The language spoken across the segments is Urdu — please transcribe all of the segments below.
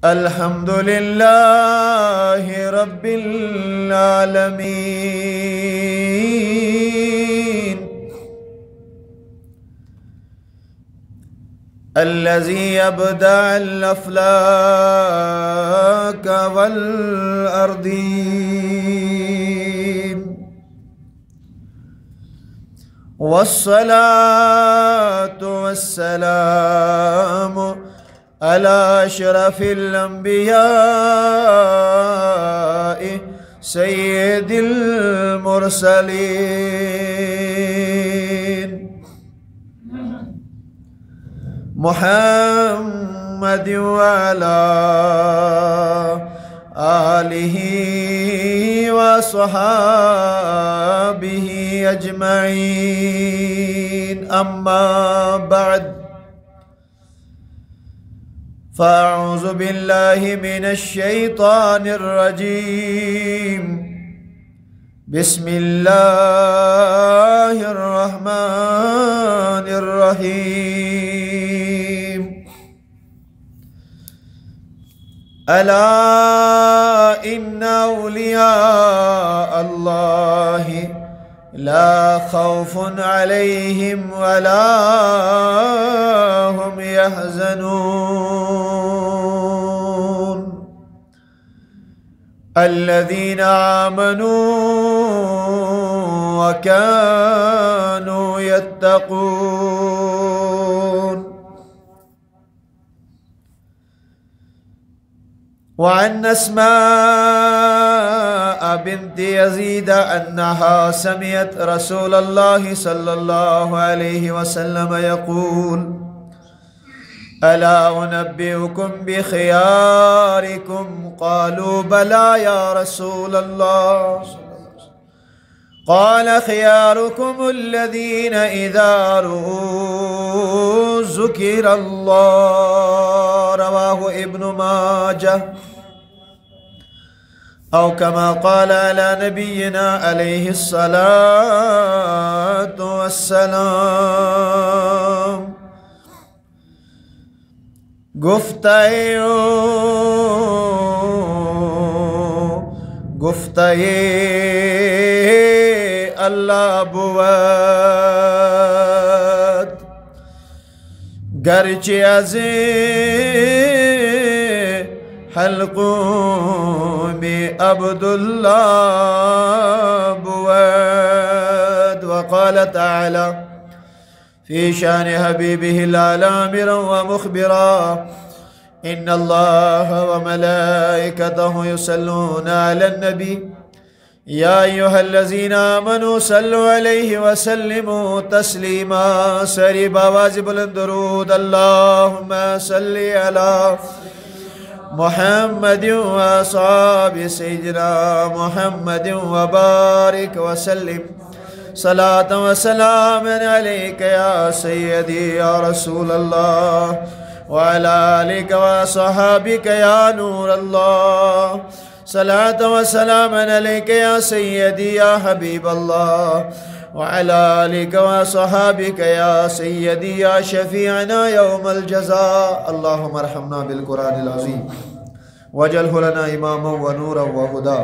الحمد لله رب العالمين الذي أبدع الأفلاك والأرضين والصلاة والسلام على أشرف الأنبياء سيد المرسلين محمد وعلى آله وصحابه أجمعين أما بعد فأعوذ بالله من الشيطان الرجيم بسم الله الرحمن الرحيم ألا إن أولياء الله لا خوف عليهم ولا هم يحزنون الذين آمنوا وكانوا يتقون وعن أسماء بنت يزيد أنها سمعت رسول الله صلى الله عليه وسلم يقول ألا أنبئكم بخياركم قالوا بلى يا رسول الله قال خياركم الذين إذا رؤوا ذكر الله رواه ابن ماجه أو كما قال على نبينا عليه الصلاة والسلام گفتائے اللہ بود گرچہ از حلقوں میں عبداللہ بود وقال تعالی في شان حبيبه الأعلى آمرا ومخبرا إن الله وملائكته يصلون على النبي يا أيها الذين آمنوا صلوا عليه وسلموا تسليما سری بآواز بلند درود اللهم صل على محمد وأصحاب سيدنا محمد وبارك وسلم صلاة وسلام عليك يا سيدي يا رسول الله وعلى آلك وصحابك يا نور الله صلاة وسلام عليك يا سيدي يا حبيب الله وعلى آلك وصحابك يا سيدي يا شفيعنا يوم الجزاء اللهم ارحمنا بالقرآن العظيم واجعله لنا إماما ونورا وهدى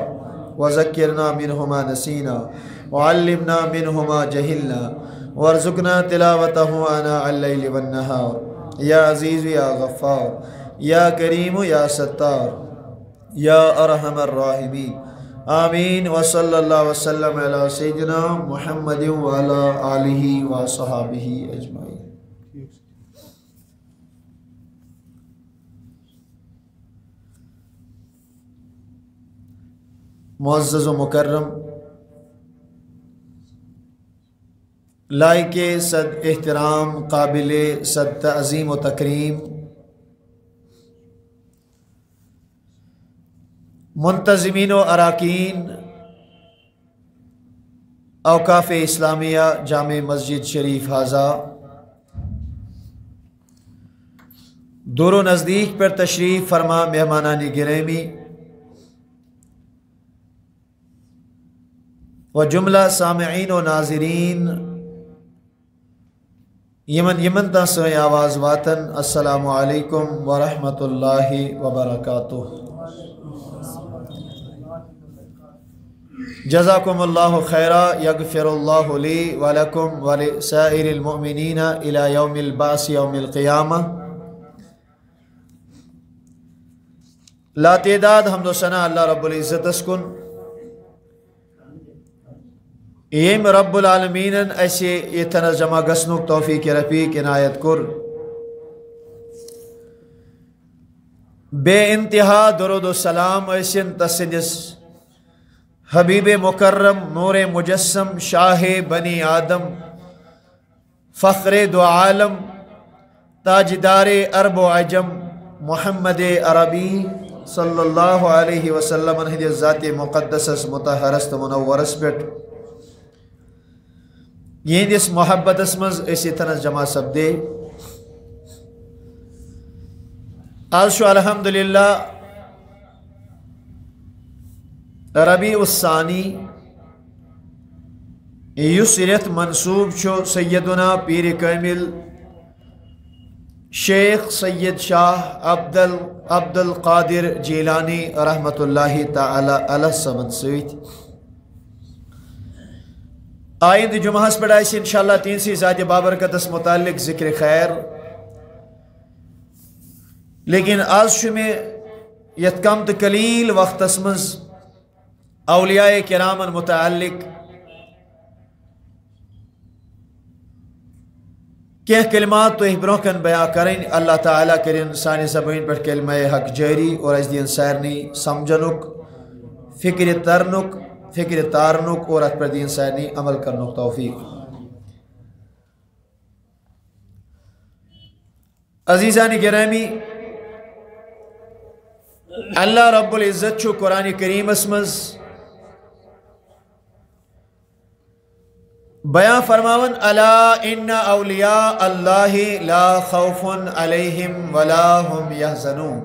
وذكرنا منه ما نسينا وعلمنا منه ما جهلنا وارزقنا تلاوته آناء الليل والنهار يا عزيز يا غفار يا كريم يا ستار يا أرحم الراحمين آمين وصلى الله وسلم على سيدنا محمد وعلى آله وصحابه أجمعين. معزز و مکرم لائق صد احترام قابل صد تعظیم و تکریم منتظمین و اراکین اوقاف اسلامیہ جامع مسجد شریف حاضہ دور و نزدیک پر تشریف فرما مہمانان گرامی و جملہ سامعین و ناظرین یمن تا سوئی آواز واتن السلام علیکم ورحمۃ اللہ وبرکاتہ. جزاکم اللہ خیرا یغفر اللہ لی ولکم ولسائر المؤمنین الی یوم البعث یوم القیامہ. لا تعداد حمد و ثنا اللہ رب العزت اسکن یم رب العالمین ایسی یتن جمع گسنک توفیق رفیق عنایت کر. بے انتہا درود و سلام ایسن تسندس حبیب مکرم نور مجسم شاہ بنی آدم فخر دو عالم تاجدار عرب و عجم محمد عربی صلی اللہ علیہ وسلم ہدی ذات مقدس مطہرست منورس بیٹ یہ اس محبت اسمز اسی تنس جمع سبدے. آج شو الحمدللہ ربیع الثانی یس ریت منصوب چھو سیدنا پیر کامل شیخ سید شاہ عبد القادر جیلانی رحمت اللہ تعالی علیہ سمن سویت. آئند جمعہ پر آئیسی انشاءاللہ تینسی ذات بابرکت اس متعلق ذکر خیر. لیکن آج شو میں یت کم تقلیل وقت اسمز اولیاء کرام متعلق کیا کلمات تو برونکن بیان کریں. اللہ تعالیٰ کرن سانی زبین پر کلمہ حق جاری اور از دین سارنی سمجھنک فکر تارنک اور ات پر دین سارنی عمل کرنک توفیق. عزیزان گرامی اللہ رب العزت چھو قرآن کریم اسمز بیان فرماون الا ان اولیاء اللہ لا خوف علیہم ولا هم یحزنون.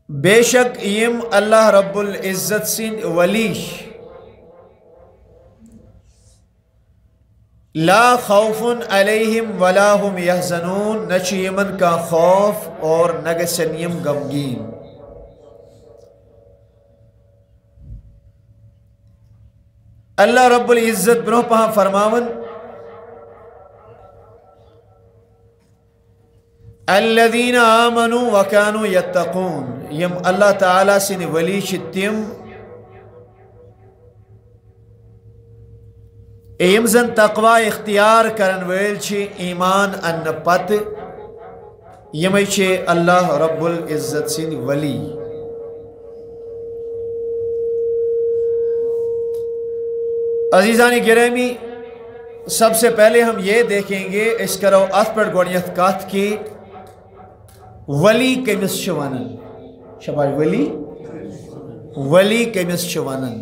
بے شک یم اللہ رب العزت سن ولی لا خوف علیہم ولا هم یحزنون نچ یمن کا خوف اور نگسن یم غمگین. اللہ رب العزت برو پہاں فرماون الذین آمنوا وکانوا یتقون. یم اللہ تعالیٰ سن ولی تم یم زن تقوی اختیار کرن ویل چھ ایمان ان پت یمی چھ اللہ رب العزت سن ولی. عزیزان گرامی سب سے پہلے ہم یہ دیکھیں گے اس کرو ات پر گوڑیت کات کی ولی کمس شوانن. شباش ولی کمس شوانن.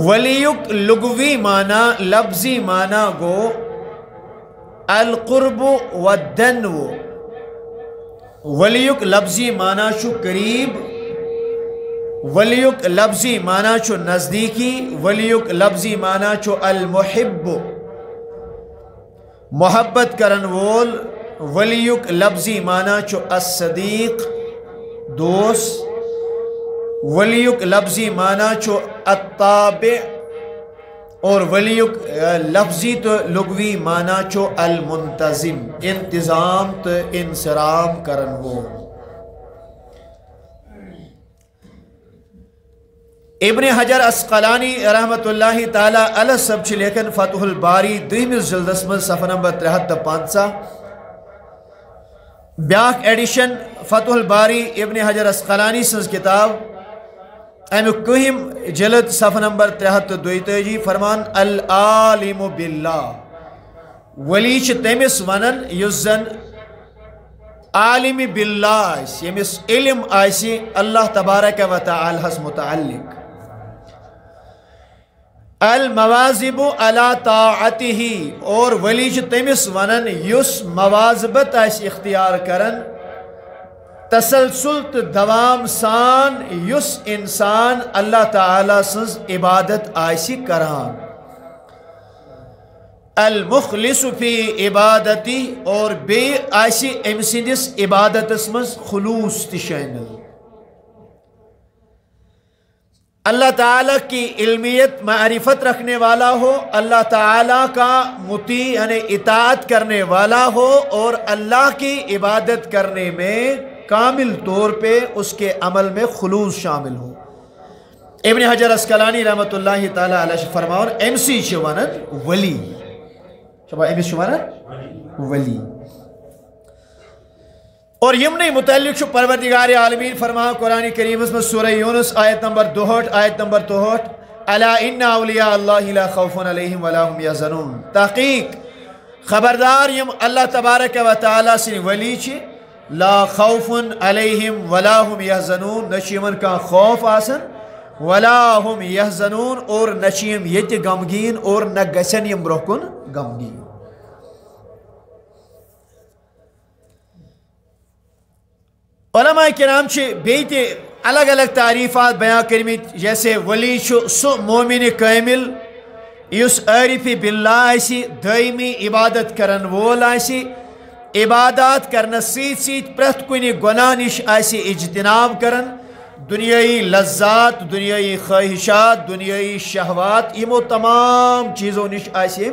ولیک لغوی معنی لفظی معنی گو القرب والدنو. ولیک لفظی معنی شو قریب، ولیک لفظی معنی چھو نزدیکی، ولیک لفظی معنی چھو المحب محبت کرن وول، ولیک لفظی معنی چھو الصدیق دوست، ولیک لفظی معنی چھو التابع اور ولیک لفظی تو لغوی معنی چھو المنتظم انتظام تو انصرام کرن وول. ابن حجر اسقلانی رحمت اللہ تعالی علیہ سب چھ لیکن فتح الباری دویمس جلدس من صفحہ نمبر 53 بیاک ایڈیشن فتح الباری ابن حجر اسقلانی سنز کتاب امیک کوہم جلد صفحہ نمبر 73 فرمان العالم باللہ. ولی چھ تیمس ونن یزن عالم باللہ آئیس یمس علم آئیسی اللہ تبارک و تعالی حس متعلق. المواظب علی طاعته اور ولی چھ تیمس ونن یس مواظبت آئیس اختیار کرن تسلسل تو دوام سان یس انسان اللہ تعالیٰ سز عبادت آسی کران المخلص فی عبادتی اور بے آسی ام سندس عبادت مز خلوص تی شامل اللہ تعالیٰ کی علمیت معرفت رکھنے والا ہو، اللہ تعالیٰ کا مطیع یعنی اطاعت کرنے والا ہو اور اللہ کی عبادت کرنے میں کامل طور پہ اس کے عمل میں خلوص شامل ہو۔ ابن حجر عسقلانی رحمۃ اللہ تعالیٰ علیہ فرماؤن ایم سی چوانت ولی شبہ ایم سی چوانت ولی اور یمنی متعلق شو پروردگار عالمین فرما قرآن کریم میں سورہ یونس آیت نمبر 62 آیت نمبر 62 الا ان اولیاء اللہ لا خوف علیہم ولا هم یحزنون تحقیق خبردار یم اللہ تبارک و تعالی سے ولی چھ لا خوف علیہم ولا هم یحزنون نشیمن کا خوف آسن ولا هم یحزنون اور نشیم یت غمگین اور نہ گسن یم برکن غمگین۔ علماء کرام چھ بیت الگ الگ تعریفات بیان کرمت جیسے ولی سو مومن کامل یس عارف باللہ آسی دائمی عبادت کرن وول آسی عبادات کرنا سیت سیت پرت کنی گناہ نش آسی اجتناب کرن دنیای لذات دنیای خواہشات دنیای شہوات یمو تمام چیزوں نش آسی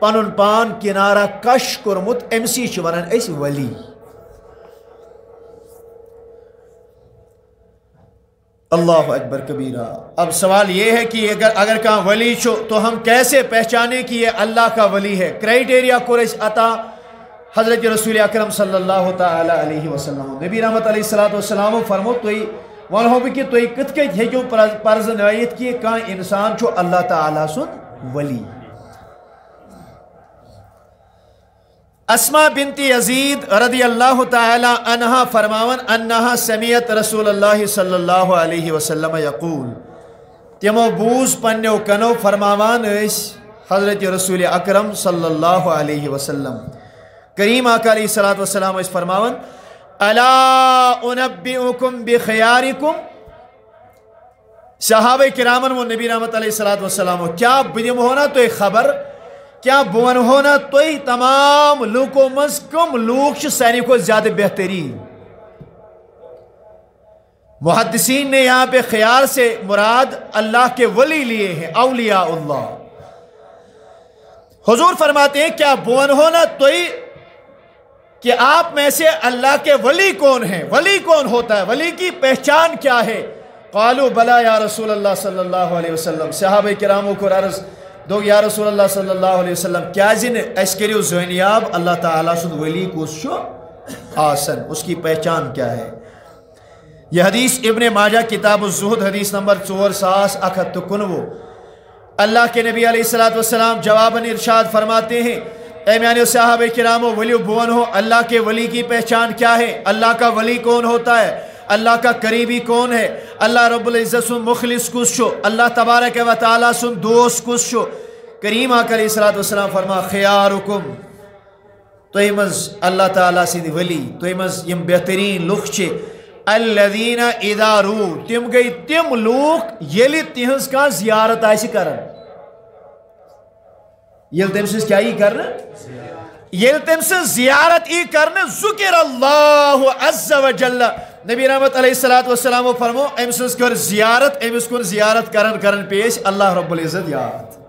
پنن پان کنارہ کش کرمت امسی چھ ونان اس ولی۔ اللہ اکبر کبیرہ۔ اب سوال یہ ہے کہ اگر کہاں ولی چھو تو ہم کیسے پہچانے کہ یہ اللہ کا ولی ہے؟ کرائیٹیریا قریش عطا حضرت رسول اکرم صلی اللہ تعالی علیہ وسلم نبی رحمت علیہ السلام فرمو توی ونہو بھی کہ توی کت کت ہے جو پرز نوائیت کی کہاں انسان چھو اللہ تعالی سن ولی۔ اسماء بنت یزید رضی اللہ تعالی عنہا فرماون انہا سمیت رسول اللہ صلی اللہ علیہ وسلم یقول تیمو بوز پنیو کنو فرماوان اس حضرت رسول اکرم صلی اللہ علیہ وسلم کریم آقا علیہ السلام اس فرماون الا انبئکم بخیارکم صحابہ کرامن و نبی رحمت علیہ السلام کیا بدیم ہونا تو ایک خبر کیا بون ہونا توی تمام لوگوں مز کم لوگ سانی کو زیادہ بہترین۔ محدثین نے یہاں پہ خیال سے مراد اللہ کے ولی لیے ہیں اولیاء اللہ۔ حضور فرماتے ہیں کیا بون ہونا توی کہ آپ میں سے اللہ کے ولی کون ہیں؟ ولی کون ہوتا ہے؟ ولی کی پہچان کیا ہے؟ قالوا بلا یا رسول اللہ صلی اللہ علیہ وسلم صحابہ کراموں کو عرض دو یا رسول اللہ صلی اللہ علیہ وسلم کیا زن اس کریو زینیاب اللہ تعالیٰ سن ولی کو شو آسن اس کی پہچان کیا ہے؟ یہ حدیث ابن ماجہ کتاب الزہد حدیث نمبر 4191 اللہ کے نبی علیہ السلام جواباً ارشاد فرماتے ہیں اے میانیو صحابہ کرامو ولی بون ہو اللہ کے ولی کی پہچان کیا ہے؟ اللہ کا ولی کون ہوتا ہے؟ اللہ کا قریبی کون ہے؟ اللہ رب العزت سن مخلص کس شو اللہ تبارک و تعالیٰ سن دوست کس شو؟ کریم آقا علیہ السلام فرما خیارکم تو ایمز اللہ تعالیٰ سن ولی تو ایمز یم بہترین لوگ چھے الذین اذا رو تم گئی تم لوگ یلی تہنز کا زیارت آئیسی کرن یل تم سے کیا ہی کرن یل تم سے زیارت ای کرن ذکر اللہ عز و جل نبی رحمت علیہ السلام فرمو امسز کر زیارت امس کن زیارت کرن پیش اللہ رب العزت یاد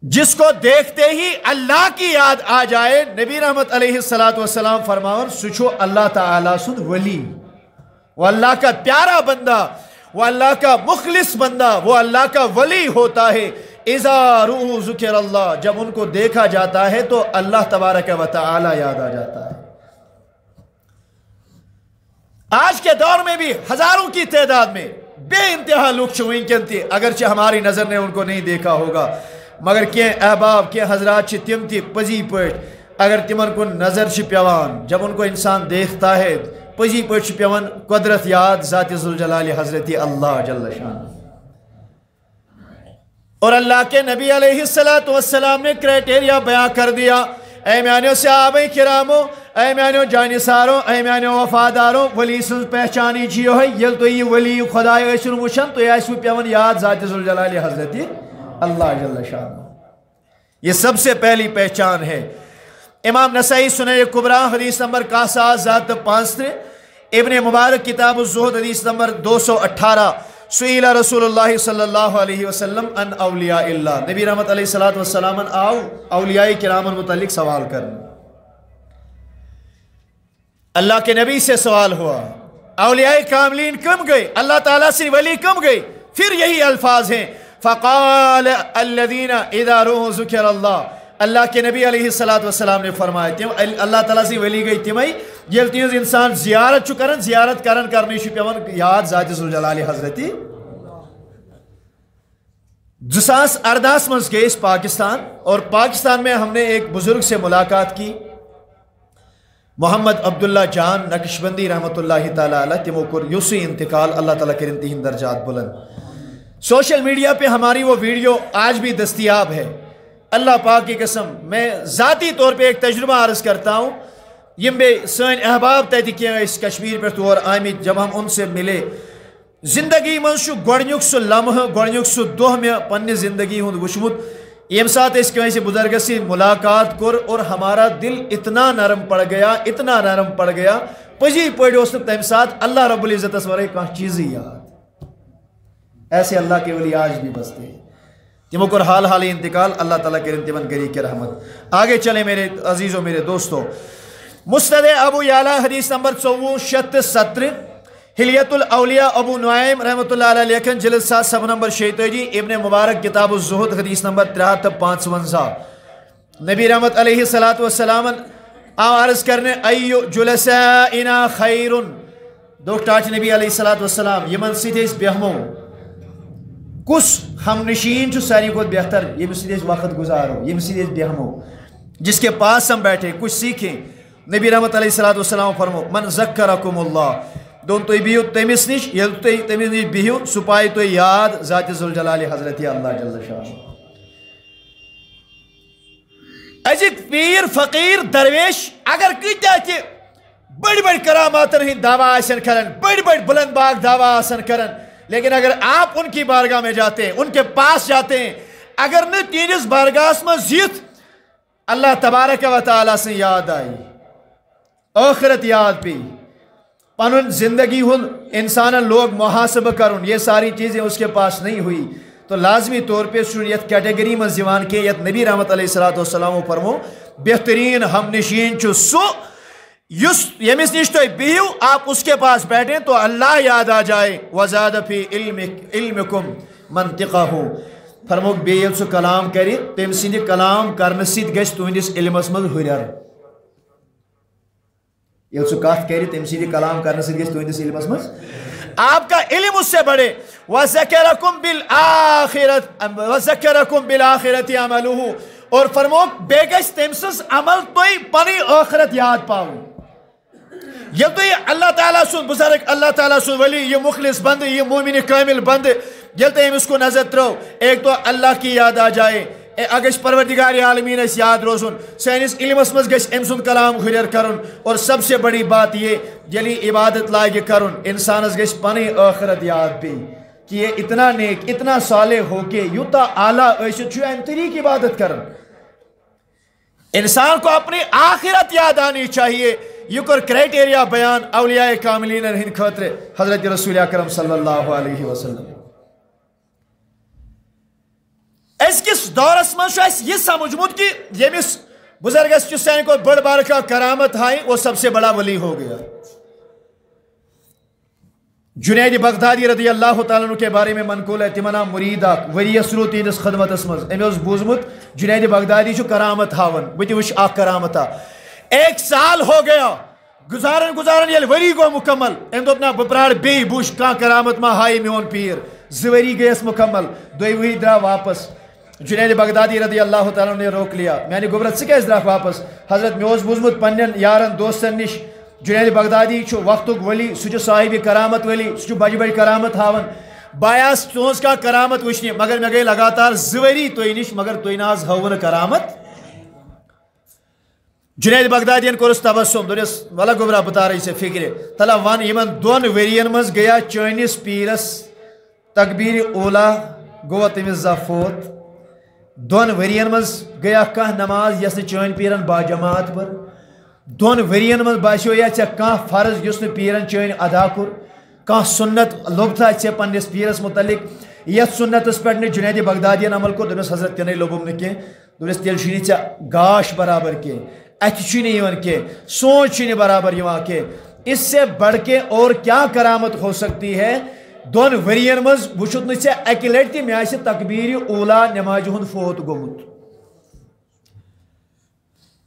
جس کو دیکھتے ہی اللہ کی یاد آ جائے نبی رحمت علیہ السلام فرماون سچو اللہ تعالیٰ سن ولی وہ اللہ کا پیارا بندہ وہ اللہ کا مخلص بندہ وہ اللہ کا ولی ہوتا ہے اذا رؤوا ذکر اللہ جب ان کو دیکھا جاتا ہے تو اللہ تبارک و تعالی یاد آ جاتا ہے۔ آج کے دور میں بھی ہزاروں کی تعداد میں بے انتہا لوگ چوئیں کنتی اگرچہ ہماری نظر نے ان کو نہیں دیکھا ہوگا مگر کیا احباب کیا حضرات چھ تم تی پزی پٹ اگر تمن کو نظر چھ پیوان جب ان کو انسان دیکھتا ہے پزی پٹ چھ پیوان قدرت یاد ذات ذوالجلال حضرت اللہ جل شان اور اللہ کے نبی علیہ السلام نے کرائیٹیریا بیان کر دیا اے میانیو صحابہ کرامو اے میانو جانسارو اے میانو وفادارو ولی سن پہچانی چیو ہے یل تو یہ ولی خدای ایسن وشن تو ایسو پیون یاد ذات ذوالجلال حضرت اللہ جل شانہ. یہ سب سے پہلی پہچان ہے. امام نسائی سنن کبریٰ حدیث نمبر 1065. ابن مبارک کتاب الزہد حدیث نمبر 218. سئل رسول اللہ صلی اللہ علیہ وسلم ان اولیاء اللہ. نبی رحمت علیہ السلام آؤ اولیاء کرام متعلق سوال کرنا. اللہ کے نبی سے سوال ہوا اولیاء کاملین کم گئے, اللہ تعالیٰ سے ولی کم گئے. پھر یہی الفاظ ہیں فقال الذین اذا روح ذکر اللہ. اللہ کے نبی علیہ السلام نے فرمایا تم اللہ تعالیٰ سے ولی گئی تمہیں یل تیز انسان زیارت کرن زیارت کرنے پیون یاد ذات ذوالجلال حضرت. 2018 مز گئے پاکستان, اور پاکستان میں ہم نے ایک بزرگ سے ملاقات کی, محمد عبداللہ جان نقشبندی رحمۃ اللہ تعالیٰ علیہ. تمو کور یوسی انتقال, اللہ تعالیٰ کرن تہند درجات بلند. سوشل میڈیا پہ ہماری وہ ویڈیو آج بھی دستیاب ہے. اللہ پاک کی قسم میں ذاتی طور پہ ایک تجربہ عرض کرتا ہوں. یم بے سن احباب تیتی کیا اس کشمیر پر طور آمد جب ہم ان سے ملے زندگی من شو گوڑنیک سو لمحہ گوڑنیک سو دہ میں پنی زندگی ہند وچمت. یم ساتھ اس کے بزرگ سے ملاقات کر اور ہمارا دل اتنا نرم پڑ گیا پزی پڑھ اس تم ساتھ اللہ رب العزت ورے کان چیز یاد. ایسے اللہ کے ولی آج بھی بستے ہیں. تمو کر حال انتقال, اللہ تعالیٰ کے تمن گری کے رحمت. آگے چلیں میرے عزیزوں میرے دوستوں. مسند ابو یعلا حدیث نمبر 6470. حلیت الاولیاء ابو نعیم رحمۃ اللہ علیہ لیکن جلد 7 صفحہ نمبر 46. ابن مبارک کتاب الزہد حدیث نمبر 5355. نبی رحمت علیہ السلام عرض کرنے ایو جلسائنا خیر. دوٹاچ نبی علیہ السلام یمن سیدھے بہمو کس ہم نشین چھ ساری کو بہتر یہ سیدھے وقت گزارو یہ سیدھے بہمو جس کے پاس ہم بیٹھے کچھ سیکھیں. نبی رحمت علیہ السلام فرمو من ذکرکم اللہ. دون تو بیو تمس نش یل تو تمس نش بیو سپائی تو یاد ذات ذوالجلال حضرت اللہ جل شانہ. ازک پیر فقیر درویش اگر کیتا کہ بڑی بڑی کرامات ہند دعویٰ آسن کرن بڑی بڑی بلند باغ دعویٰ آسن کرن, لیکن اگر آپ ان کی بارگاہ میں جاتے ہیں ان کے پاس جاتے ہیں اگر نہ تینس بارگاہ میں زیت اللہ تبارک و تعالیٰ سے یاد آئی آخرت یاد بھی پنن زندگی ہن انسان لوگ محاسبہ کرن یہ ساری چیزیں اس کے پاس نہیں ہوئی تو لازمی طور پہ شریعت کیٹیگری میں زیوان کے یت نبی رحمت علیہ السلام فرمو بہترین ہم نشین چو سو یمس نش تو بیو آپ اس کے پاس بیٹھیں تو اللہ یاد آ جائے. وزاد فی علمکم منطقہ فرموک بیل سو کلام کری تم سند کلام کرنے سید گژھِ تہندس علمس مز ہرر. یل سو کت کری تم سند کلام کرنے سید گژھِ تہندس علمس مز آپ کا علم اس سے بڑھے. وذکرکم بالآخرۃ عملہ اور فرموک بے گژھِ تم سنز عمل توئی پنی آخرت یاد پاؤ. یہ تو یہ اللہ تعالیٰ سن بزرگ اللہ تعالیٰ سن ولی یہ مخلص بند یہ مومن کامل بند یل تو اس کو نظر ترو ایک تو اللہ کی یاد آ جائے اگش پروردگار عالمین اس یاد روزن سینس علمس مز گژھِ أمۍ سُنٛد کلام ہُریر کرن. اور سب سے بڑی بات یہ یلی عبادت لاگہِ کرن انسانس گژھِ پنٕنۍ ٲخرت یاد پیٚیہِ کہ یہ اتنا نیک اتنا صالح ہو کے یوتا اعلیٰ ٲسِتھ چھُ اَمہِ طریقہ عبادت کرن. انسان کو اپنی آخرت یاد آنی چاہیے. یہ کر کرائٹیریا بیان اولیاء کاملین ہند خاطر حضرت رسول اکرم صلی اللہ علیہ وسلم. اس کس دورس من یہ سمجھمت کہ یمس بزرگس چھ سان کو بڑ بار کا کرامت ہائی وہ سب سے بڑا ولی ہو گیا. جنید بغدادی رضی اللہ تعالیٰ عنہ کے بارے میں منقول ہے تمنا مریدہ وریس رو تینس خدمت مز امی بوزمت جنید بغدادی چھ کرامت ہاون بت وش اخ کرامتا. 1 سال ہو گیا گزارن یل وری گو مکمل ام دوپنا بپراڑ بی بوش کان کرامت ما ہائی میون پیر 2 وری گیس مکمل 2 وری درا واپس. جنید بغدادی رضی اللہ تعالیٰ نے روک لیا میانی گبرت سکیس درا واپس. حضرت میں بوزمت پنن یارن دوستن نش جنید بغدادی چھو وقتک ولی سچ صاحب کرامت ولی سچ بڑی بڑی کرامت ہاون بایاس چونس کا کرامت وچنی مگر میں گئی لگاتار 2 وری توئی نش مگر توئی ناز ہون کرامت. جنید بغدادین کورس تبسم دس والا گمراہ بتا رہی سے فکر تلا ون یمن دون ورین مز گیا چانس پیرس تکبیر اولا گوا تمس زا فوت دون ورین مز گیا کان نماز یس چان پیرن با جماعت پر دون ورین مز باسیو یا ژے کان فرض یس پیرن چان ادا کور کان سنت لوبتھا ژے پنس پیرس متعلق یت سنتس پہ جنید بغدادین عمل کور دس حضرت تنے لوبم نہ کی دس تیل چھ ژے گاش برابر کی اتھ کی سوچ برابر کی اس سے بڑھ کے اور کیا کرامت ہو سکتی ہے دون ورین مز وچھت نہ ژے اکہ لٹہ مے تکبیر اولا نماز ہند فوت گومت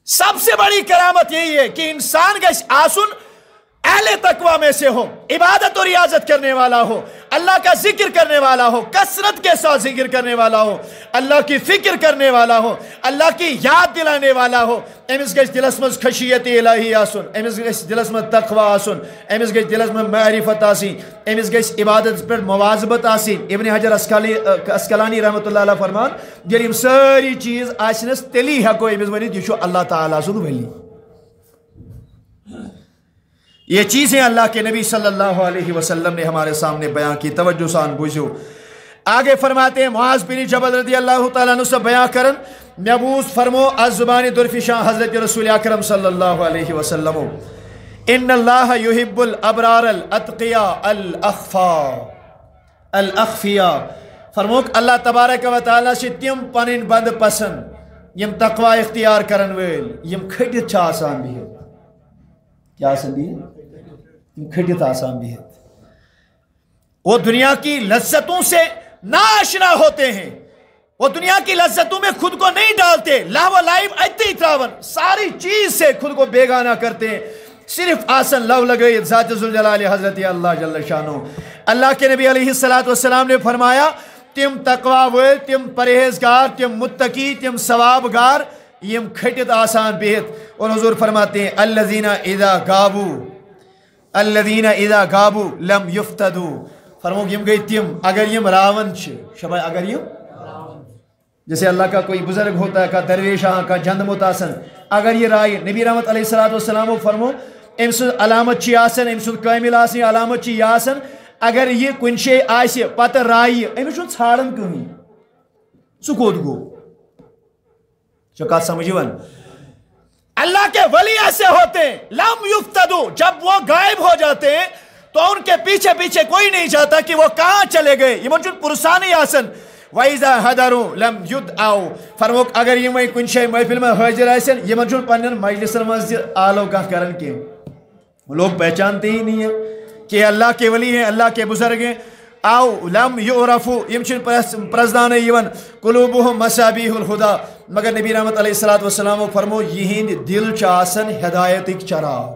سب سے بڑی کرامت یہی ہے کہ انسان گژھِ آسن اہل تقوی میں سے ہو عبادت اور ریاضت کرنے والا ہو اللہ کا ذکر کرنے والا ہو کثرت کے ساتھ ذکر کرنے والا ہو اللہ کی فکر کرنے والا ہو اللہ کی یاد دلانے والا ہو امس گژھِ دلس مز خشیت الہی آسن امس گژھِ دلس مز تقوی آسن امس گژھِ دلس مز معرفت آسن امس گژھِ عبادت پہ مواظبت آسن ابن حجر اسقلانی رحمۃ اللہ علیہ فرمان ییٚلہِ یِم سٲری چیز آسنس تیلی ہیکو امس ؤنِتھ یہ چھُ اللہ تعالیٰ سُنٛد ولی یہ چیزیں اللہ کے نبی صلی اللہ علیہ وسلم نے ہمارے سامنے بیان کی توجہ سان بوجھو آگے فرماتے ہیں معاذ بن جبل رضی اللہ تعالیٰ عنہ سے بیان کرن محبوس فرمو از زبان درفشاں حضرت رسول اکرم صلی اللہ علیہ وسلم ان اللہ یحب الابرار الاتقیاء الاخفیاء فرموک اللہ تبارک و تعالیٰ سے تم پنن بند پسند یم تقوی اختیار کرن ویل یم کھٹت چھ آسان بھی کیا آسان بھی کھٹت آسان بھی وہ دنیا کی لذتوں سے ناشنا ہوتے ہیں وہ دنیا کی لذتوں میں خود کو نہیں ڈالتے لاو لائف ایتی تراون ساری چیز سے خود کو بیگانہ کرتے ہیں صرف آسن لو لگئی ذات ذوالجلال حضرت اللہ جل شانہ اللہ کے نبی علیہ السلام نے فرمایا تم تقوی ول تم پرہیزگار تم متقی تم ثوابگار یم کھٹت آسان بہت اور حضور فرماتے ہیں الذین اذا غابوا لم یفتدوا فرمو یم گئی تم اگر یم راون شبہ اگر یم جیسے اللہ کا کوئی بزرگ ہوتا ہے کا درویش کا جند متاسن اگر یہ رائے نبی رحمت علیہ السلام فرمو ام سن علامت چی آسن ام سن کامل آسن علامت چی آسن اگر یہ کن شے آئے پتہ رائے ام سن ژھانڈن کہیں سہ کوت گو چکات سمجھون اللہ کے ولی ایسے ہوتے ہیں لم یفتدو جب وہ غائب ہو جاتے ہیں تو ان کے پیچھے پیچھے کوئی نہیں جاتا کہ وہ کہاں چلے گئے یہ مجھے پرسانی آسن وَإِذَا حَدَرُوا لَمْ يُدْعَوْا فرموک اگر یہ میں کن شے محفل میں حاضر آسن یہ مجھے پنن مجلس مسجد آلو کا کرن کے لوگ پہچانتے ہی نہیں ہیں کہ اللہ کے ولی ہیں اللہ کے بزرگ ہیں او لم یعرفو یمچن پرزدان یون قلوبهم مصابیح الہدا مگر نبی رحمت علیہ السلام فرمو یہند دل چاسن ہدایت چراغ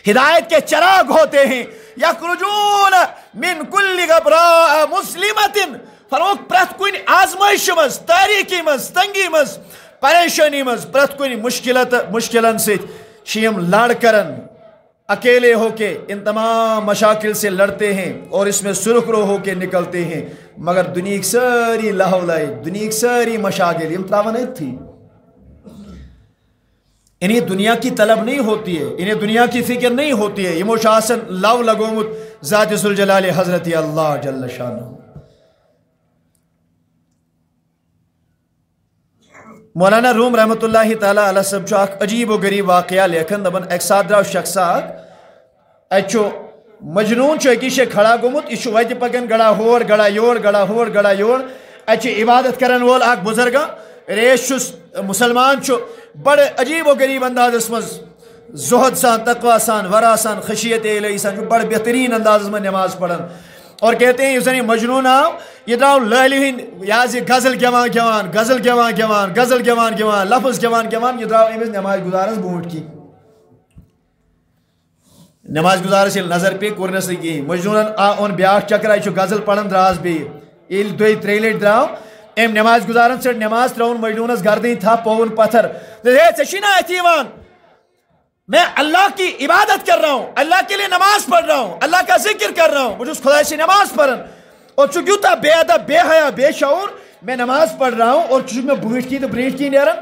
ہدایت کے چراغ ہوتے ہیں یخرجون من کل غبراء مسلمت فرمو پرت کن آزمائش مز تاریکی مز تنگی مز پریشانی مز پرت کن مشکلن سے شیم لڑ کرن اکیلے ہو کے ان تمام مشاکل سے لڑتے ہیں اور اس میں سرخ رو ہو کے نکلتے ہیں مگر دنیا کی ساری لہولائی دنیا کی ساری مشاغل یہ تراونیت تھی انہیں دنیا کی طلب نہیں ہوتی ہے انہیں دنیا کی فکر نہیں ہوتی ہے یہ مشاسن لو لگومت ذات ذوالجلال حضرت اللہ جل شانہ مولانا روم رحمت اللہ تعالیٰ علیہ صاحب چھو اک عجیب و غریب واقعہ لیکن دبن ایک ساتھ دراو شخص آگ اچھو مجنون چھو ایک ایشے کھڑا گمت ایشو ویدی پکن گڑا ہور گڑا یور گڑا ہور گڑا یور اچھو عبادت کرن وول آگ بزرگا ریش چھو مسلمان چھو بڑے عجیب و غریب انداز اس مز زہد سان تقوی سان ورا سان خشیت الہی سان جو بڑے بہترین انداز میں نماز پڑھن اور کہتے ہیں یہ مجنون آو یہ دراو لہلہین یازی غزل گیوان گیوان غزل گیوان گیوان غزل گیوان گیوان لفظ گیوان گیوان یہ دراو امیز نماز گزارس بونٹ کی نماز گزارس یہ نظر پہ کرنس کی مجنون آن بیاک چکر چھو غزل پڑھن دراز بھی ایل دوئی تریلیٹ دراو ام نماز گزارن سے نماز تراؤن مجنونس گردین تھا پون پتھر چشینا ایتیوان میں اللہ کی عبادت کر رہا ہوں اللہ کے لیے نماز پڑھ رہا ہوں اللہ کا ذکر کر رہا ہوں مجھے اس خدا سے نماز پڑھن اور چونکہ تا بے ادب بے حیا بے شعور میں نماز پڑھ رہا ہوں اور چونکہ میں بوٹ کی تو بریٹ کی نیرن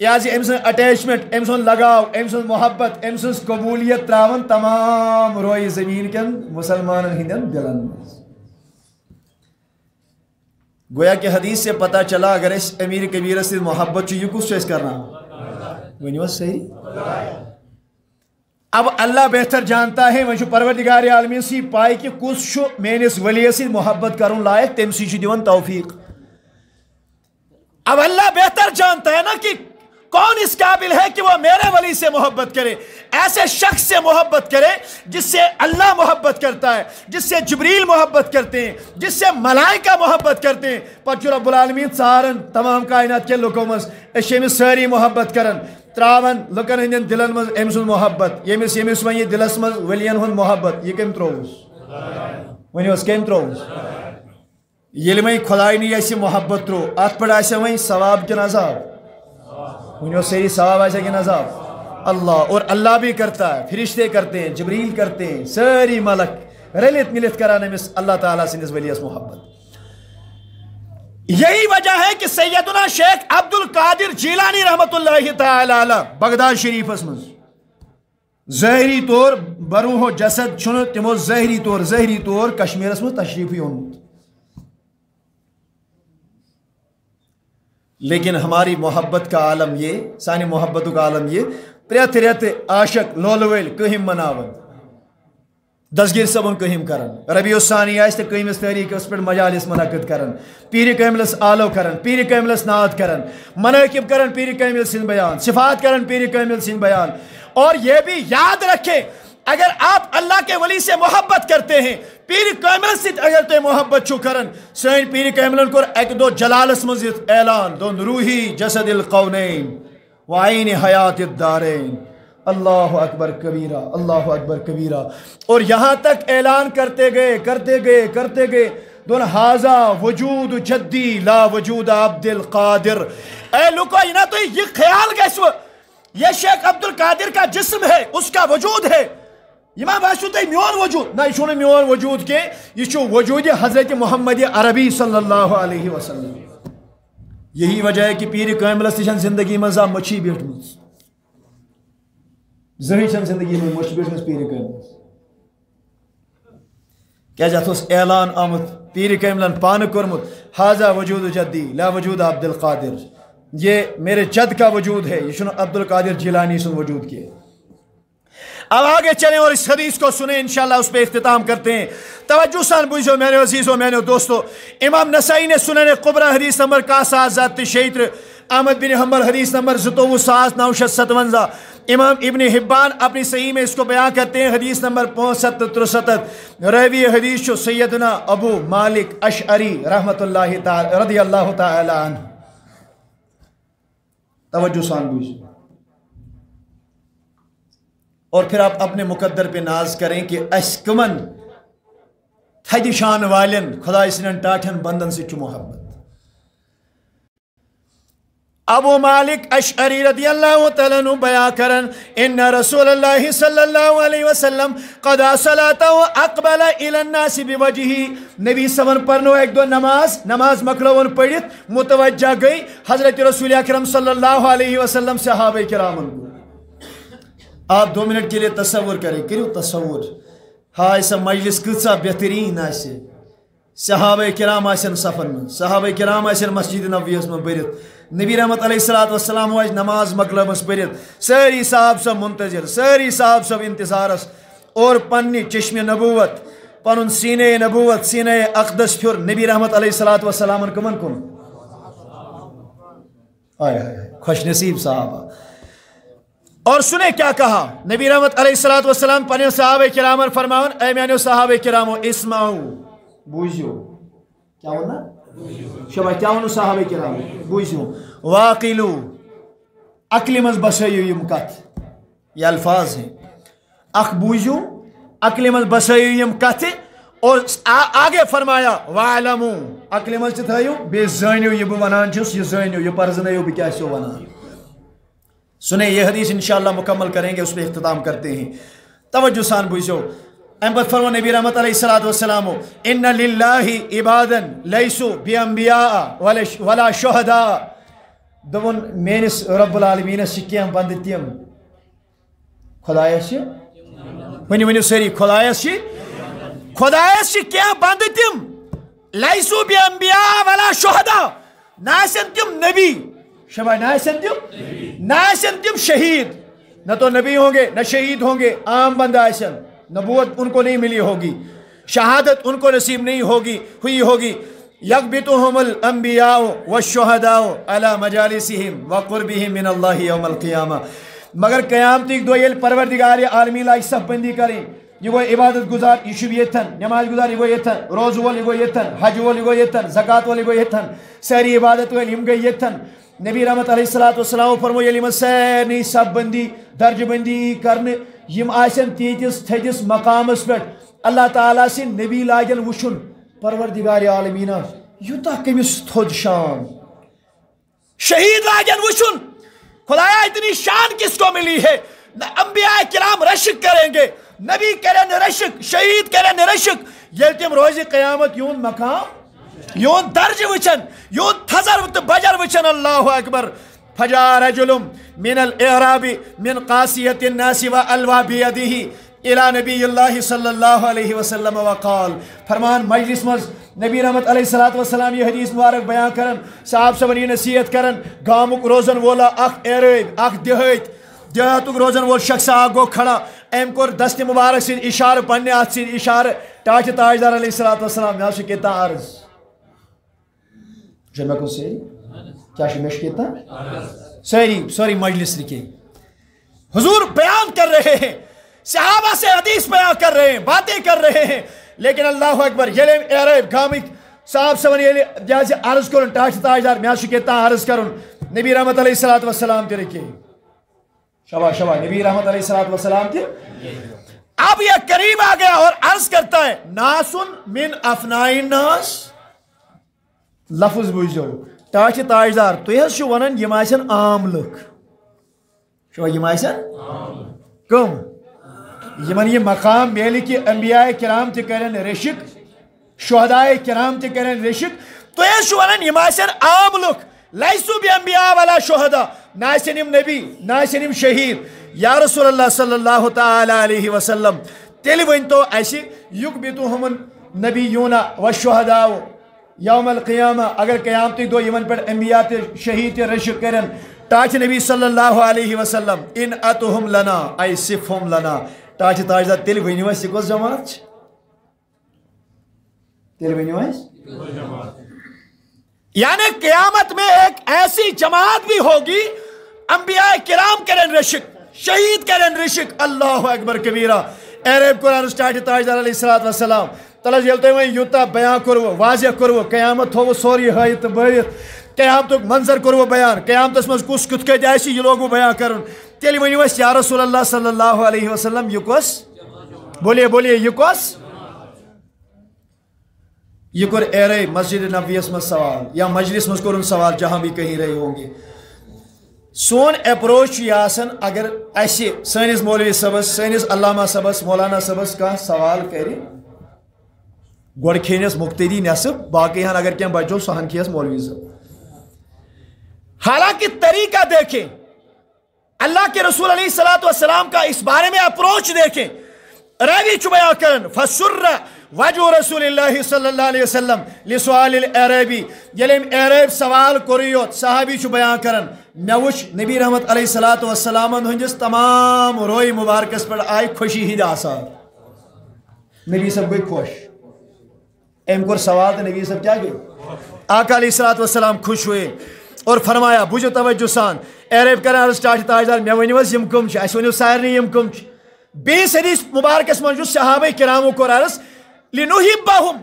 یہ أمۍ سٕنٛز اٹیچمنٹ، أمۍ سُنٛد لگاو، أمۍ سٕنٛز محبت، أمۍ سٕنٛز قبولیت تراون تمام روئے زمین کٮ۪ن مسلمانن ہٕنٛدٮ۪ن دلن منٛز. گویا کہ حدیث سے پتہ چلا اگر اس امیر کبیر سے محبت یہ کس چیز کرنا ونیو صحیح. اب اللہ بہتر جانتا ہے وہ پروردگار عالمین سی پائے کہ کس میانس ولی سے محبت کرن لائق تم سی دیوان توفیق. اب اللہ بہتر جانتا ہے نا کہ کون اس قابل ہے کہ وہ میرے ولی سے محبت کرے. ایسے شخص سے محبت کرے جس سے اللہ محبت کرتا ہے، جس سے جبریل محبت کرتے ہیں، جس سے ملائکہ محبت کرتے ہیں. پتہ رب العالمین ژارن تمام کائنات کے لوکوں مز اشیمس ساری محبت کرن تراون لکن ہندین دلن مز ام سن محبت یمس یمس ون یہ دلس مز ولین ہند محبت یہ کم تروس ونیوس کم تروس یل میں خدائی نے ایسی محبت ترو ات پڑ آسے وہیں ثواب کن عذاب ونیو صحیح ثواب آسے کن عذاب اللہ. اور اللہ بھی کرتا ہے، فرشتے کرتے ہیں، جبریل کرتے ہیں، ساری ملک رلت ملت کران امس اللہ تعالیٰ سندس ولیس محبت. یہی وجہ ہے کہ سیدنا شیخ عبد القادر جیلانی رحمت اللہ تعالی علیہ بغداد شریف مز ظاہری طور بروح و جسد چھن تمو ظاہری طور کشمیرس مز تشریفی اونمت، لیکن ہماری محبت کا عالم یہ، سانی محبتوں کا عالم یہ پریت ریت عاشق لولویل کہم مناون دسگیر صبن کہم کرن ربیع الثانی آئے تو کہمس تحریک اس پر مجالس منعقد کرن پیر کاملس آلو کرن پیر کاملس نعت کرن مناقب کرن پیر کامل سن بیان صفات کرن پیر کامل سن بیان. اور یہ بھی یاد رکھیں اگر آپ اللہ کے ولی سے محبت کرتے ہیں پیر کامل سے اگر تو محبت چھو کرن سین پیر کاملن کو ایک دو جلالس مزید اعلان دون روحی جسد القونین وعین حیات الدارین اللہ اکبر کبیرہ اللہ اکبر کبیرہ. اور یہاں تک اعلان کرتے گئے دون حاضا وجود جدی لا وجود عبد القادر. اے لوگو یہ نا تو یہ خیال گیسو یہ شیخ عبد القادر کا جسم ہے، اس کا وجود ہے. یہ ما باشو تے میون وجود نہ یہ میون وجود کے یہ وجود حضرت محمد عربی صلی اللہ علیہ وسلم. یہی وجہ ہے کہ پیر کاملس نشان زندگی مزا مچھی بیٹھمت زہی چھن زندگی میں مچھ بیٹھمت پیر کاملس کیا جاتا اس اعلان آمد پیر کاملن پان کرمت حاضا وجود جدی لا وجود عبد القادر. یہ میرے جد کا وجود ہے، یہ شنو عبد القادر جیلانی سن وجود کے. اب آگے چلیں اور اس حدیث کو سنیں انشاءاللہ اس پہ اختتام کرتے ہیں. توجہ سان بوجھو میرے عزیزوں میرے دوستو. امام نسائی نے سنن قبرہ حدیث نمبر کا ساز ذات شیطر احمد بن حنبل حدیث نمبر 22957. امام ابن حبان اپنی صحیح میں اس کو بیان کرتے ہیں حدیث نمبر 6563. راوی حدیث جو سیدنا ابو مالک اشعری رحمت اللہ تعالی رضی اللہ تعالی عنہ. توجہ سان بوجھو اور پھر آپ اپنے مقدر پہ ناز کریں کہ اس کمن تھدی شان والن خدا سنن ٹاٹھن بندن سے محبت. ابو مالک اشعری رضی اللہ تعالیٰ عنہ بیان کرن ان رسول اللہ صلی اللہ علیہ وسلم قضا صلاۃ اقبل الی الناس بوجہہ. نبی سمن پرنو ایک دو نماز مکلون پڑھت متوجہ گئی حضرت رسول اکرم صلی اللہ علیہ وسلم صحابہ کرامن کو. آپ 2 منٹ کے لیے تصور کریں، کرو تصور ہاں ایسا مجلس کتسا بہترین آسے. صحابہ کرام آسن صفن میں، صحابہ کرام آسن مسجد نبویس میں برت، نبی رحمت علیہ السلام آج نماز مکلمس برت، ساری صاحب سب منتظر، ساری صاحب سب انتظارس اور پنی چشم نبوت پن سینہ نبوت سینہ اقدس پھر نبی رحمت علیہ السلام کمن کن آئے خوش نصیب صحابہ. اور سنے کیا کہا نبی رحمت علیہ السلام پنے صحابہ کرامن فرماون اے میانو صحابہ کرامو اسمعو بوجھو کیا ہونا شبہ کیا ہونا صحابہ کرامو بوجھو واقلو عقل مز بسائیو یم کت یہ الفاظ ہیں اخ بوجھو عقل مز بسائیو یم کت اور آگے فرمایا وعلمو عقل مز چتھائیو بے زانیو یہ بونان چھس یہ زانیو یہ پرزنیو بھی کیا سو ونان. سنیں یہ حدیث انشاءاللہ مکمل کریں گے اس پہ اختتام کرتے ہیں. توجہ سان بوجھو امبت فرمو نبی رحمت علیہ السلام ان للہ عبادا لیسو بانبیاء ولا شہداء. دون میانس رب العالمین کی بند تم خدایس ونو ساری خدایس کی بند تم لیسو بی انبیاء ولا شہداء ناسن تم نبی شبہ ناسن تم شہید نہ تو نبی ہوں گے نہ شہید ہوں گے عام بندہ آسن نبوت ان کو نہیں ملی ہوگی شہادت ان کو نصیب نہیں ہوئی ہوگی یغبطہم الانبیاء والشہداء علی مجالسہم وقربہم من اللہ یوم القیامہ مگر قیامتی دو یل پروردگار عالمی لائی صف بندی کریں یہ گو عبادت گزار یہ شب یتن نماز گزار یہ گو یتن روز وول یہ گو یتن حج وول یہ گو یتن زکاة وول یہ گو یتن ساری عبادت وول یم گئی یتن نبی رحمت علیہ السلام فرمو یلی سارنی صف بندی درج بندی کرنے یم آسن تیتس تھدس مقامس پہ اللہ تعالیٰ سے نبی لاگن وشن پروردگار عالمین یوتا کمس تھود شان شہید لاگن وشن خدایا اتنی شان کس کو ملی ہے انبیاء کرام رشک کریں گے نبی کریں رشک شہید کریں رشک یل تم روز قیامت یون مقام یون درج وچن یون تھزر تو بجر وچن اللہ اکبر فجاء رجل من الاعراب من قاسیت الناس والوا بیدہ الى نبی اللہ صلی اللہ علیہ وسلم وقال فرمان مجلس مز نبی رحمت علیہ السلام یہ حدیث مبارک بیان کرن صاحب صبر یہ نصیحت کرن گامک روزن وولا اخ ایرب اخ دیہاتک روزن وول شخص اخ گو کھڑا ام کور دست مبارک سے اشارہ پنہ اتھ سے اشارہ ٹاچ تاجدار علیہ السلام مے چھ کیتا عرض جو میں کو سے کیا مش کیتا ساری مجلس رکے حضور بیان کر رہے ہیں صحابہ سے حدیث بیان کر رہے ہیں باتیں کر رہے ہیں لیکن اللہ اکبر یہ عرب گامک صاحب سبن یہ جیسے عرض کرن ٹاچ تاجدار میں کہتا عرض کرن نبی رحمت علیہ السلام تے رکھے شبا نبی رحمت علیہ السلام تے اب یہ قریب آ گیا اور عرض کرتا ہے ناسن من افنائی الناس لفظ بوجھو ٹاچ تاجدار تو حض ونان یم آسن عام لک شبا یم آسن کم یمن یہ مقام میلی کہ انبیاء کرام تے کرن رشک شہداء کرام تے کرن رشک تو یہ شوانن یم آسن عام لک لیسو بی انبیاء والا شہداء ناسنم نبی ناسنم شہید یا رسول اللہ صلی اللہ تعالی علیہ وسلم تیلی ون تو ایسی یقبطہم النبیون والشہداء یوم القیامہ اگر قیامتی دو یمن پر انبیاء تے شہید تے رشک کرن ٹاچ نبی صلی اللہ علیہ وسلم ان اتہم لنا ای صفہم لنا ٹاچ تاجدار تیل ونیو اس کس جماعت تیل ونیو اس یعنی قیامت میں ایک ایسی جماعت بھی ہوگی انبیاء کرام کرن رشک شہید کرن رشک اللہ اکبر کبیرہ عرب قرآن ٹاچ تاجدار علیہ السلام تلس یلتے ہوئے یوتا بیان کرو واضح کرو قیامت ہو سوری حیت بہت قیامت منظر کرو بیان قیامت مز کس کت کت ایسی یہ لوگو بیان کرن تیلی ونیو اس یا رسول اللہ صلی اللہ علیہ وسلم یہ کس بولیے یہ کس یہ کر ایرے مسجد نبویس میں سوال یا مجلس میں کرن سوال جہاں بھی کہیں رہے ہوں گے سون اپروچ یہ آسن اگر ایسے سینس مولوی صبس سینس علامہ صبس مولانا صبس کا سوال کرے گوڑ کھینس مقتدی نصب باقی ہاں اگر کیا بچو سہن کھیس مولوی صبس حالانکہ طریقہ دیکھیں اللہ کے رسول علیہ السلام کا اس بارے میں اپروچ دیکھیں راوی چبیا کرن فسر وجہ رسول اللہ صلی اللہ علیہ وسلم لسوال العربی یلیم عرب سوال کریوت صحابی چبیا کرن میوش نبی رحمت علیہ السلام ہنجس تمام روئی مبارکس پر آئی خوشی ہی آثار نبی سب گئی خوش ایم کر سوال تو نبی سب کیا گئی آقا علیہ السلام خوش ہوئے اور فرمایا بوجھو توجہ سان عرب کرن عرض ٹاچ تاجدار میں ونیوس یم کم چھ اس ونیو سارنی یم کم چھ بیس حدیث مبارکس من جو صحابہ کرامو کو عرض لنحبہم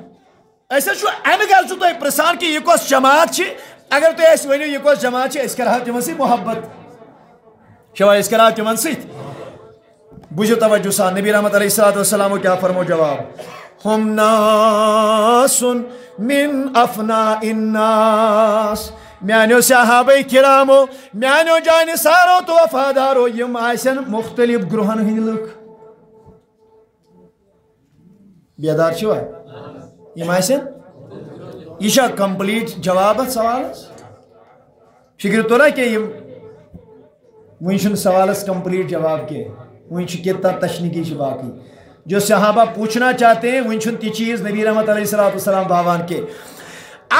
ایسا شو ایم گل چھو تو پرسان کی یہ کس جماعت چھ اگر تو اس ونیو یہ کس جماعت چھ اس کرا تمن سی محبت شوا اس کرا تمن سی بوجھو توجہ سان نبی رحمت علیہ السلام کیا فرمو جواب ہم ناس من افناء الناس میانو صحابہ کرامو میانو جانسارو تو وفادارو یم آسن مختلف گروہن ہند لک بیدار چھو یم آسن یہ کمپلیٹ جواب سوال فکر تو نا کہ ون سوالس کمپلیٹ جواب کے ون کتنا تشنیکی باقی جو صحابہ پوچھنا چاہتے ہیں ون تی چیز نبی رحمت علیہ السلام باوان کے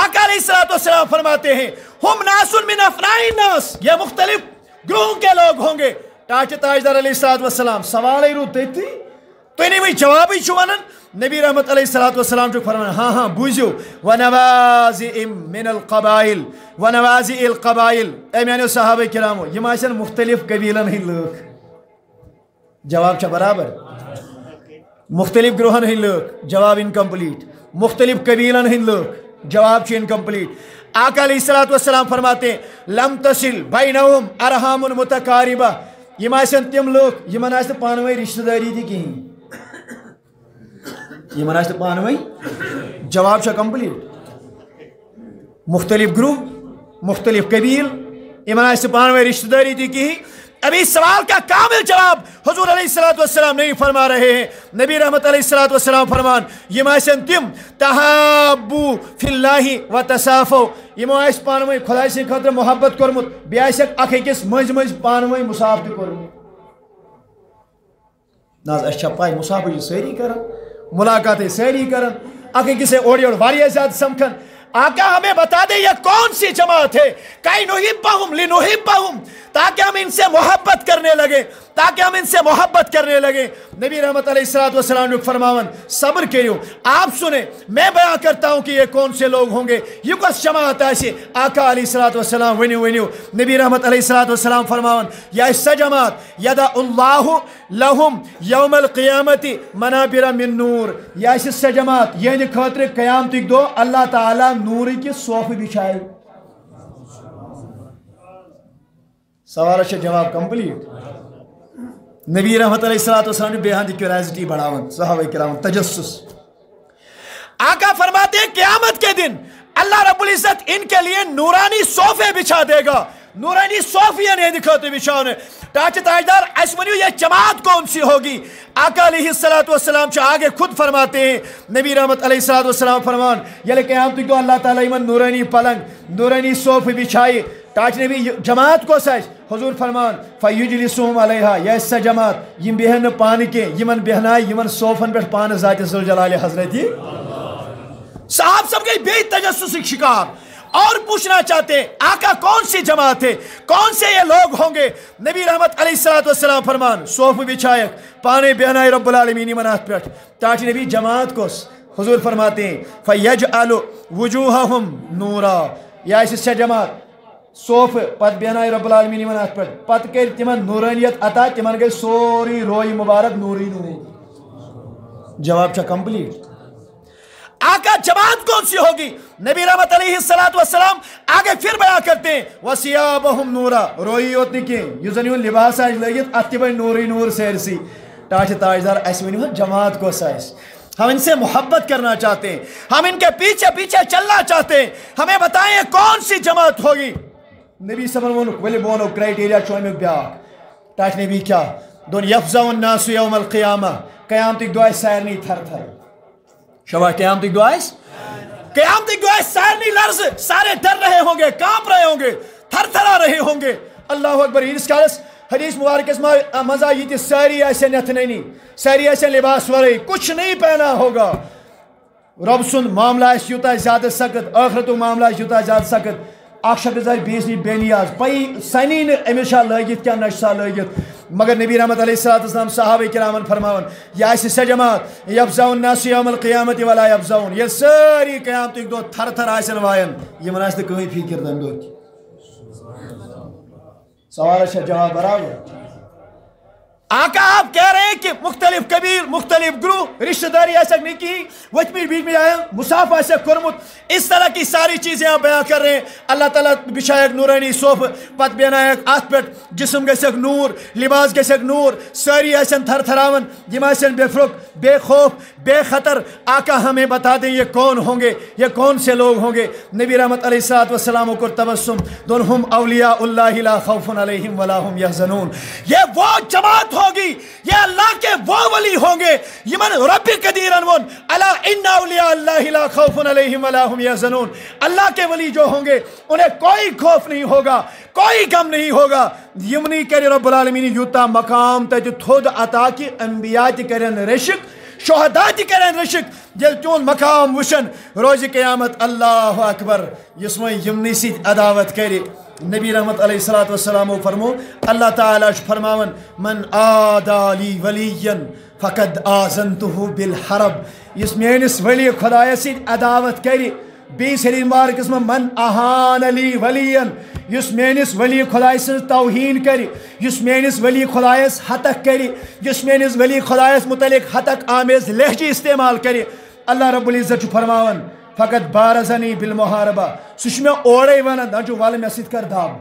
آقا علیہ السلام فرماتے ہیں ہم ناس من افناء الناس، یہ مختلف گروہوں کے لوگ ہوں گے. ٹاچ تاجدار علیہ السلام سوال ہی رو تھی تو نہیں وہی جواب ہی چھوانن. نبی رحمت علیہ السلام جو فرمان ہاں بوزیو ونوازئ من القبائل ونوازئ القبائل. اے میانو صحابہ کرامو یہ ماشن مختلف قبیلن ہی لوگ. جواب چھا برابر. مختلف گروہن ہی لوگ جواب انکمپلیٹ. مختلف قبیلن ہی لوگ جواب چھو انکمپلیٹ. آقا علیہ السلام فرماتے ہیں لم تصل بینہم ارحام متقاربہ. یہ ماشن تم لوگ یہ مناستے پانوئی رشتہ داری تھی کہیں یہ مناستے پانوئی. جواب چھا کمپلیٹ. مختلف گروہ مختلف قبیل یہ مناستے پانوئی رشتہ داری تھی کہیں. ابھی سوال کا کامل جواب حضور علیہ السلام نہیں فرما رہے ہیں. نبی رحمت علیہ السلام فرمان یہ ماشن تم تحابو فی اللہ و تصافو یہ ماس پانوئی خدا سے خاطر محبت کرمت بیاسک اخ اکس مز پانوئی مصاف تہ کرمت. ناز اچھا پائی مصاف یہ ساری کرن ملاقات ساری کرن اخ اکس اور واریاہ زیادہ سمکھن. آقا ہمیں بتا دے یہ کون سی جماعت ہے کئی نحبہم لنحبہم تاکہ ہم ان سے محبت کرنے لگے تاکہ ہم ان سے محبت کرنے لگے. نبی رحمت علیہ السلام نے فرماون صبر کریو آپ سنیں میں بیان کرتا ہوں کہ یہ کون سے لوگ ہوں گے یہ کس جماعت ایسی. آقا علیہ السلام ونیو نبی رحمت علیہ السلام فرماون یا اس جماعت یدع اللہ لہم یوم القیامت منابر من نور. یا اس جماعت یہ خاطر قیامت دو اللہ تعالی نور کی صوف بچھائے. سوال سے جواب کمپلیٹ. نبی رحمت علیہ السلام نے بیان دی کیوریاسٹی بڑھاون صحابہ کرام تجسس. آقا فرماتے ہیں قیامت کے دن اللہ رب العزت ان کے لیے نورانی صوفے بچھا دے گا. نورانی صوفیہ نہیں دکھاتے بچھاؤنے. ٹاچ تاجدار اس ونیو یہ جماعت کون سی ہوگی. آقا علیہ السلام چاہ آگے خود فرماتے ہیں نبی رحمت علیہ السلام فرمان یلی قیامت کو اللہ تعالیٰ ایمن نورانی پلنگ نورانی صوف بچھائی. ٹاچ نبی جماعت کو سچ حضور فرمان فیجلسوم علیہا یہ اس جماعت یم بہن پان کے یمن بہنائی یمن صوفن پر پان ذات ذوالجلال حضرتی. صاحب سب کے بے تجسس شکار اور پوچھنا چاہتے ہیں آقا کون سی جماعت ہے کون سے یہ لوگ ہوں گے. نبی رحمت علیہ السلام فرمان صوف بچھائک پانے بہنائی رب العالمین منات پیٹ. ٹاچ نبی جماعت کو حضور فرماتے ہیں فیجعل وجوہہم نورا. یا اس جماعت صوف پت بہنائی رب العالمین منات پیٹ پت کر تمن نورانیت عطا تمن گئی سوری روئی مبارک نوری نور. جواب چھا کمپلیٹ. آقا جماعت کون سی ہوگی. نبی رحمت علیہ السلام آگے پھر بیان کرتے ہیں وَسِيَابَهُمْ نُورًا روئی ہوتی کہ یوزنیون لباس آج لگیت اتبائی نوری نور سیرسی. ٹاچ تاجدار ایسی ونیو جماعت کو سائس. ہم ان سے محبت کرنا چاہتے ہیں ہم ان کے پیچھے پیچھے چلنا چاہتے ہیں. ہمیں بتائیں کون سی جماعت ہوگی. نبی صلی اللہ علیہ وسلم ولی بونو کرائیٹیریا چوئے بیاک. ٹاچ نبی کیا دون یفزع الناس یوم القیامہ قیامت دعائے سائرنی تھر تھر. شبہ قیامت دعائے قیامت دعائے سائرنی لرز سارے ڈر رہے ہوں گے کانپ رہے ہوں گے تھر تھرا رہے ہوں گے. اللہ اکبر. اس کالس حدیث مبارک اس مزہ یہ تھی ساری ایسے نتنینی ساری ایسے لباس ورئی کچھ نہیں پہنا ہوگا. رب سن معاملہ اس یوتا زیادہ سخت آخرت معاملہ اس یوتا زیادہ سخت. اخ شخص بیسنی بے نیاز پئی سنی نے امیشہ لگت کیا نشسا لگت. مگر نبی رحمت علیہ السلام صحابہ کرامن فرماون یا اس سے جماعت یفزعون الناس یوم القیامت ولا یفزعون یہ ساری قیامت ایک دو تھر تھر آسن وائن یہ مناستے کوئی فکر دن دو. سوال ہے جواب برابر. آقا آپ کہہ رہے ہیں کہ مختلف قبیل مختلف گروہ رشتہ داری ایسا نہیں کی وچ میں بیچ میں آئے مساف ایسا کرمت اس طرح کی ساری چیزیں آپ بیان کر رہے ہیں. اللہ تعالیٰ بچھائک نورانی صوف پت بینائک آت پیٹ جسم گسک نور لباس گسک نور ساری ایسن تھر تھراون یم ایسن بے فرق بے خوف بے خطر. آقا ہمیں بتا دیں یہ کون ہوں گے یہ کون سے لوگ ہوں گے. نبی رحمت علیہ السلام کو تبسم دون ہم اولیاء اللہ لا خوف علیہم ولا ہم یحزنون. یہ وہ جماعت ہوگی یہ اللہ کے وہ ولی ہوں گے یمن رب قدیرن ون الا ان اولیاء اللہ لا خوف علیہم ولا هم یحزنون. اللہ کے ولی جو ہوں گے انہیں کوئی خوف نہیں ہوگا, کوئی غم نہیں ہوگا. یمنی کرے رب العالمین یوتا مقام تج تھود عطا کہ انبیاء تہ کرن رشک, شہداء تہ کرن رشک. جل چون مقام وشن روز قیامت اللہ اکبر یس وۄنۍ یمنی سۭتۍ عداوت کرِ. نبی رحمت علیہ الصلوۃ والسلام فرمو اللہ تعالیٰ فرماون من عادى لی ولیا فقد آذنته بالحرب. یس میانس ولی خدایس سۭتۍ عداوت کرِ. بیس حدیث مبارکس من اہان لی ولیا یس میانس ولی خدای سن توہین کری, یس میانس ولی خدایس حتک کری, یس میانس ولی خدایس متعلق حتک آمیز لہجی استعمال کری. اللہ رب العزت فرماون فقط بارزنی بالمحاربہ سہ میں اوڑے ونان دچو وال میں سۭتۍ کر داب.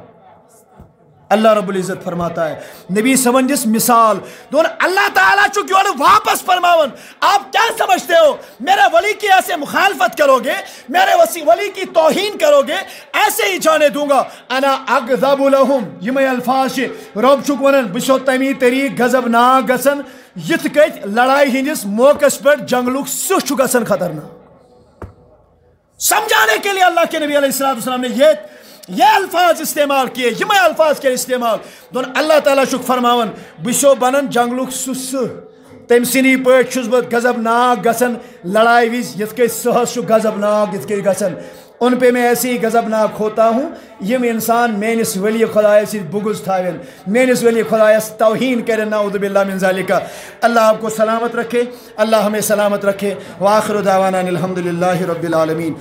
اللہ رب العزت فرماتا ہے نبی سمجھ جس مثال دون اللہ تعالیٰ چک یور واپس فرماون آپ کیا سمجھتے ہو میرے ولی کی ایسے مخالفت کرو گے, میرے ولی کی توہین کرو گے, ایسے ہی جانے دوں گا. انا اغضب لہم یم الفاظ رب چک ونان بسو تمی طریق غضب ناک گسن یت کت لڑائی ہندس موقع پر جنگلک سہ چھ گسن خطرناک. سمجھانے کے لیے اللہ کے نبی علیہ السلام نے یہ الفاظ استعمال کیے, یم الفاظ کے استعمال دون اللہ تعالیٰ چھ فرماون بسو بنن جنگلک سہ تم سنی پٲٹھۍ چھُس بہٕ غضب ناک گژھان لڑائی وز یِتھ کٔنۍ سہس چھُ غضب ناک یِتھ کٔنۍ گژھان. ان پہ میں ایسے ہی غضب ناک ہوتا ہوں یم انسان میانس ولی خدایس سۭتۍ بغض تھاوین, میانس ولی خدایس توہین کرن. نعوذ باللہ من ذالک. اللہ آپ کو سلامت رکھے, اللہ ہمیں سلامت رکھے. وآخر دعوانا الحمد للہ رب العالمین.